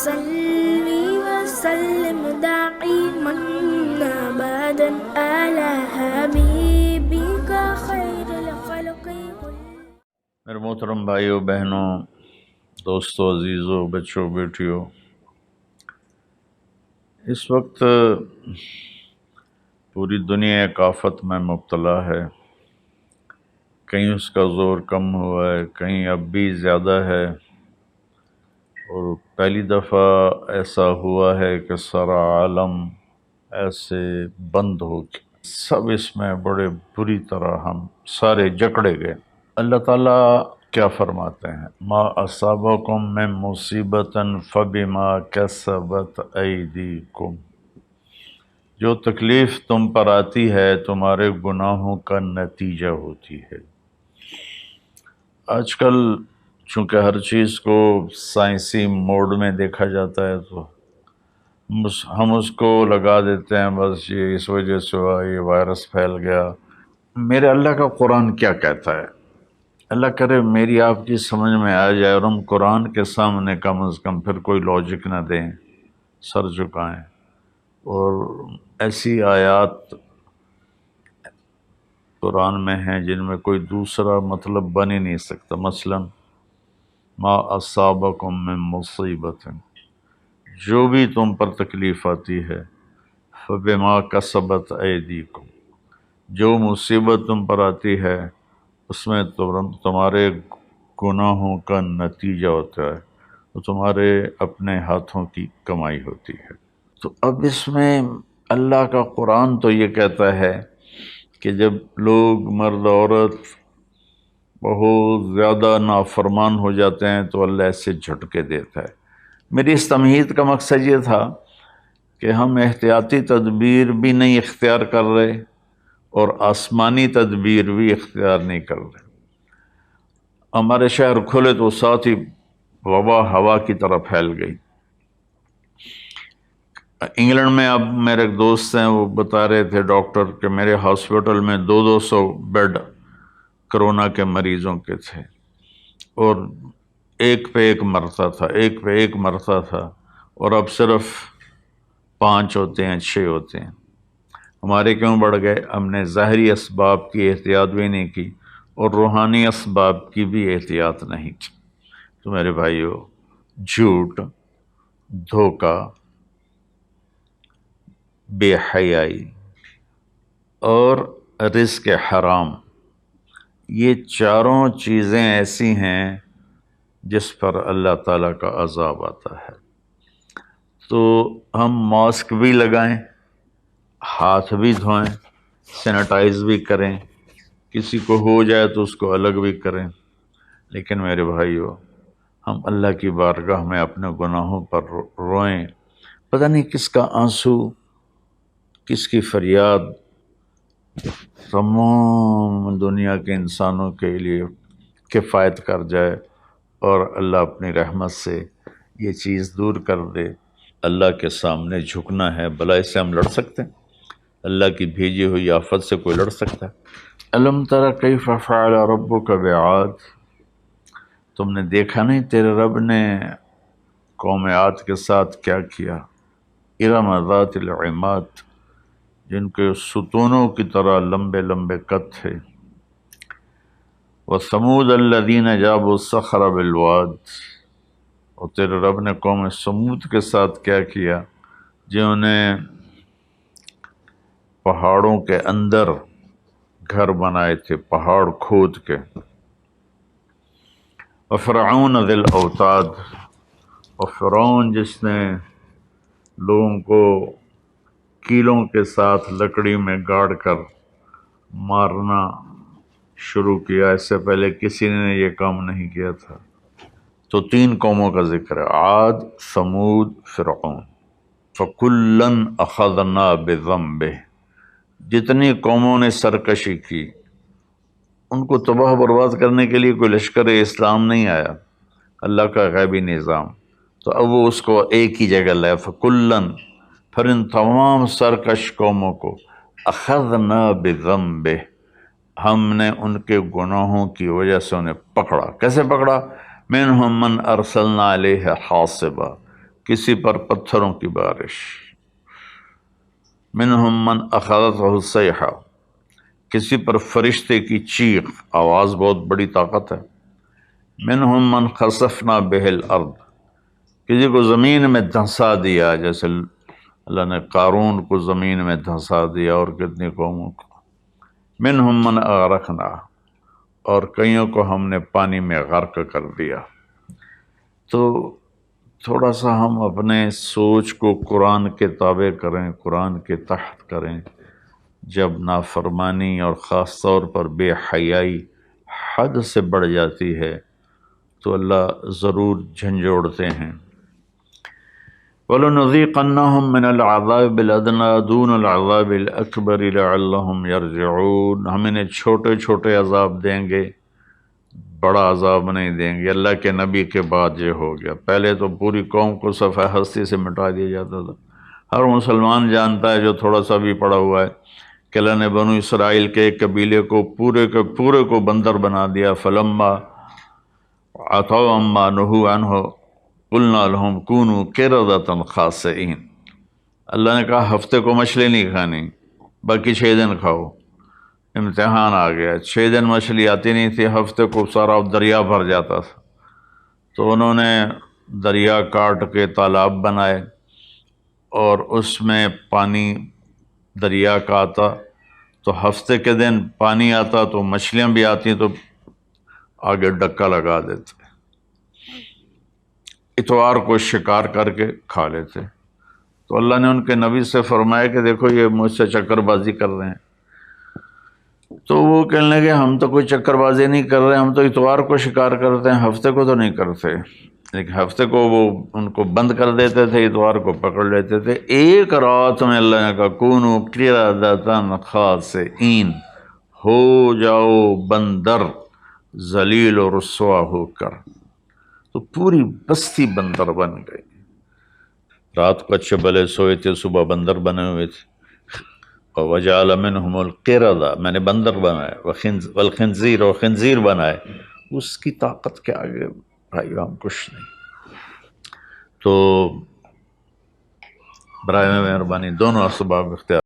صل وسلم دائما ابدا على حبيبك خير الخلق كلهم۔ میرے محترم بھائیوں بہنوں، دوستوں، عزیزوں، بچوں، بیٹیوں، اس وقت پوری دنیا ایک آفت میں مبتلا ہے۔ کہیں اس کا زور کم ہوا ہے، کہیں اب بھی زیادہ ہے، اور پہلی دفعہ ایسا ہوا ہے کہ سارا عالم ایسے بند ہو گیا، سب اس میں بڑے بری طرح ہم سارے جکڑے گئے۔ اللہ تعالیٰ کیا فرماتے ہیں؟ ما اصابکم من مصیبت فبما کسبت ایدیکم، جو تکلیف تم پر آتی ہے تمہارے گناہوں کا نتیجہ ہوتی ہے۔ آج کل چونکہ ہر چیز کو سائنسی موڈ میں دیکھا جاتا ہے تو ہم اس کو لگا دیتے ہیں، بس یہ اس وجہ سے ہوا، یہ وائرس پھیل گیا۔ میرے اللہ کا قرآن کیا کہتا ہے؟ اللہ کرے میری آپ کی سمجھ میں آ جائے اور ہم قرآن کے سامنے کم از کم پھر کوئی لاجک نہ دیں، سر جھکائیں، اور ایسی آیات قرآن میں ہیں جن میں کوئی دوسرا مطلب بن ہی نہیں سکتا۔ مثلا ما اصابکم من مصیبت، جو بھی تم پر تکلیف آتی ہے، فبما کسبت ایدیکم، جو مصیبت تم پر آتی ہے اس میں تمہارے گناہوں کا نتیجہ ہوتا ہے، وہ تمہارے اپنے ہاتھوں کی کمائی ہوتی ہے۔ تو اب اس میں اللہ کا قرآن تو یہ کہتا ہے کہ جب لوگ مرد عورت بہت زیادہ نافرمان ہو جاتے ہیں تو اللہ ایسے جھٹکے دیتا ہے۔ میری اس تمہید کا مقصد یہ تھا کہ ہم احتیاطی تدبیر بھی نہیں اختیار کر رہے اور آسمانی تدبیر بھی اختیار نہیں کر رہے۔ ہمارے شہر کھلے تو ساتھ ہی وبا ہوا کی طرح پھیل گئی۔ انگلینڈ میں اب میرے ایک دوست ہیں، وہ بتا رہے تھے ڈاکٹر کہ میرے ہاسپٹل میں 200 بیڈ کرونا کے مریضوں کے تھے، اور ایک پہ ایک مرتا تھا، ایک پہ ایک مرتا تھا، اور اب صرف 5 ہوتے ہیں، 6 ہوتے ہیں۔ ہمارے کیوں بڑھ گئے؟ ہم نے ظاہری اسباب کی احتیاط بھی نہیں کی اور روحانی اسباب کی بھی احتیاط نہیں کی۔ تو میرے بھائیو، جھوٹ، دھوکہ، بے حیائی اور رزق حرام، یہ چاروں چیزیں ایسی ہیں جس پر اللہ تعالیٰ کا عذاب آتا ہے۔ تو ہم ماسک بھی لگائیں، ہاتھ بھی دھوئیں، سینیٹائز بھی کریں، کسی کو ہو جائے تو اس کو الگ بھی کریں، لیکن میرے بھائیو، ہم اللہ کی بارگاہ میں اپنے گناہوں پر روئیں۔ پتہ نہیں کس کا آنسو، کس کی فریاد تمام دنیا کے انسانوں کے لیے کفایت کر جائے اور اللہ اپنی رحمت سے یہ چیز دور کر دے۔ اللہ کے سامنے جھکنا ہے۔ بھلا اس سے ہم لڑ سکتے ہیں؟ اللہ کی بھیجی ہوئی آفت سے کوئی لڑ سکتا ہے؟ الم تر کیف فعل ربک بعاد، تم نے دیکھا نہیں تیرے رب نے قوم عاد کے ساتھ کیا کیا؟ ارم ذات العماد، جن کے ستونوں کی طرح لمبے لمبے قد تھے۔ وثمود الذین جابوا الصخر بالواد، اور تیرے رب نے قوم سمود کے ساتھ کیا کیا؟ جنہوں نے پہاڑوں کے اندر گھر بنائے تھے، پہاڑ کھود کے۔ وفرعون ذی الاوتاد، اور فرعون جس نے لوگوں کو کیلوں کے ساتھ لکڑی میں گاڑ کر مارنا شروع کیا، اس سے پہلے کسی نے یہ کام نہیں کیا تھا۔ تو 3 قوموں کا ذکر ہے، عاد، ثمود، فرعون۔ فَكُلًّا أَخَذْنَا بِذَنبِهِ، جتنی قوموں نے سرکشی کی، ان کو تباہ برباد کرنے کے لیے کوئی لشکر اسلام نہیں آیا، اللہ کا غیبی نظام۔ تو اب وہ اس کو ایک ہی جگہ لائے، فَكُلًّا، پھر ان تمام سرکش قوموں کو اخذنا بذنبہ، ہم نے ان کے گناہوں کی وجہ سے انہیں پکڑا۔ کیسے پکڑا؟ منہم من ارسلنا علیہ حاصبا، کسی پر پتھروں کی بارش، منہم من اخذتہ الصیحہ، کسی پر فرشتے کی چیخ، آواز بہت بڑی طاقت ہے، منہم من خسفنا بہ الارض، کسی کو زمین میں دھنسا دیا، جیسے اللہ نے قارون کو زمین میں دھنسا دیا اور کتنی قوموں کو، منہم من اغرقنا، اور کئیوں کو ہم نے پانی میں غرق کر دیا۔ تو تھوڑا سا ہم اپنے سوچ کو قرآن کے تابع کریں، قرآن کے تحت کریں۔ جب نافرمانی اور خاص طور پر بے حیائی حد سے بڑھ جاتی ہے تو اللہ ضرور جھنجھوڑتے ہیں۔ وَلَنُذِيقَنَّهُم مِّنَ الْعَذَابِ الْأَدْنَىٰ دُونَ الْعَذَابِ الْأَكْبَرِ لَعَلَّهُمْ يَرْجِعُونَ، ہم انہیں چھوٹے چھوٹے عذاب دیں گے، بڑا عذاب نہیں دیں گے۔ اللہ کے نبی کے بعد یہ ہو گیا، پہلے تو پوری قوم کو صفحہ ہستی سے مٹا دیا جاتا تھا۔ ہر مسلمان جانتا ہے جو تھوڑا سا بھی پڑا ہوا ہے کہ اللہ نے بنو اسرائیل کے ایک قبیلے کو پورے کو بندر بنا دیا۔ فَلَمَّا عَتَوْا عَمَّا نُهُوا عَنْهُ قُلْنَا لَهُمْ كُونُوا قِرَدَةً خَاسِئِينَ، اللہ نے کہا ہفتے کو مچھلی نہیں کھانی، باقی 6 دن کھاؤ۔ امتحان آ گیا، 6 دن مچھلی آتی نہیں تھی، ہفتے کو سارا دریا بھر جاتا تھا، تو انہوں نے دریا کاٹ کے تالاب بنائے اور اس میں پانی دریا کا آتا، تو ہفتے کے دن پانی آتا تو مچھلیاں بھی آتی تو آگے ڈکا لگا دیتے، اتوار کو شکار کر کے کھا لیتے۔ تو اللہ نے ان کے نبی سے فرمایا کہ دیکھو یہ مجھ سے چکر بازی کر رہے ہیں، تو وہ کہنے لگے ہم تو کوئی چکر بازی نہیں کر رہے، ہم تو اتوار کو شکار کرتے ہیں، ہفتے کو تو نہیں کرتے۔ لیکن ہفتے کو وہ ان کو بند کر دیتے تھے، اتوار کو پکڑ لیتے تھے۔ ایک رات میں اللہ نے کہا کونوا قردۃ خاسئین، ہو جاؤ بندر ذلیل و رسوا ہو کر، تو پوری بستی بندر بن گئی۔ رات کو اچھے بھلے سوئے تھے، صبح بندر بنے ہوئے تھے۔ وَجَعَلَ مِنْهُمُ الْقِرَدَةَ، میں نے بندر بنائے، وَالْخِنْزِيرَ اور خنزیر بنائے۔ اس کی طاقت کے آگے بھائی ہم کچھ نہیں۔ تو برائے مہربانی دونوں اسباب اختیار